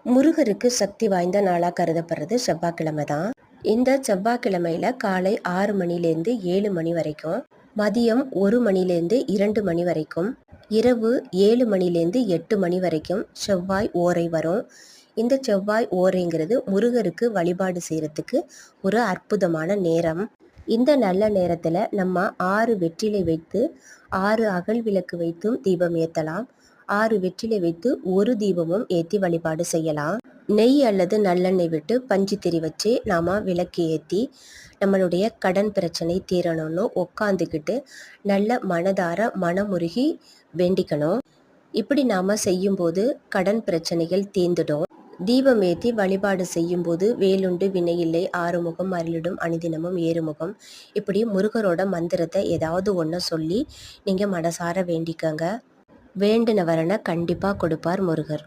முருகருக்கு சக்தி வாய்ந்த நாளாக கருதப்படுறது செவ்வாய்க்கிழமை தான். இந்த செவ்வாய்க்கிழமையில காலை 6 மணிலேருந்து 7 மணி வரைக்கும், மதியம் 1 மணிலேருந்து 2 மணி வரைக்கும், இரவு 7 மணிலேருந்து 8 மணி வரைக்கும் செவ்வாய் ஓரை வரும். இந்த செவ்வாய் ஓரைங்கிறது முருகருக்கு வழிபாடு செய்கிறதுக்கு ஒரு அற்புதமான நேரம். இந்த நல்ல நேரத்தில் நம்ம 6 வெற்றிலை வைத்து 6 அகல் விளக்கு வைத்தும் தீபம் ஏற்றலாம். 6 வெற்றிலை வைத்து ஒரு தீபமும் ஏற்றி வழிபாடு செய்யலாம். நெய் அல்லது நல்லெண்ணெய் விட்டு பஞ்சு திரி வச்சு நாம் விளக்கு ஏற்றி நம்மளுடைய கடன் பிரச்சனை தீரணும்னு உட்காந்துக்கிட்டு நல்ல மனதார மனமுருகி வேண்டிக்கணும். இப்படி நாம் செய்யும்போது கடன் பிரச்சனைகள் தீர்ந்துடும். தீபம் ஏற்றி வழிபாடு செய்யும்போது வேலுண்டு வினையில்லை ஆறுமுகம் அருளிடும் அணிதினமும் ஏறுமுகம், இப்படி முருகரோட மந்திரத்தை ஏதாவது ஒன்று சொல்லி நீங்கள் மனசார வேண்டிக்கங்க. வேண்டின வரனை கண்டிப்பாக கொடுப்பார் முருகர்.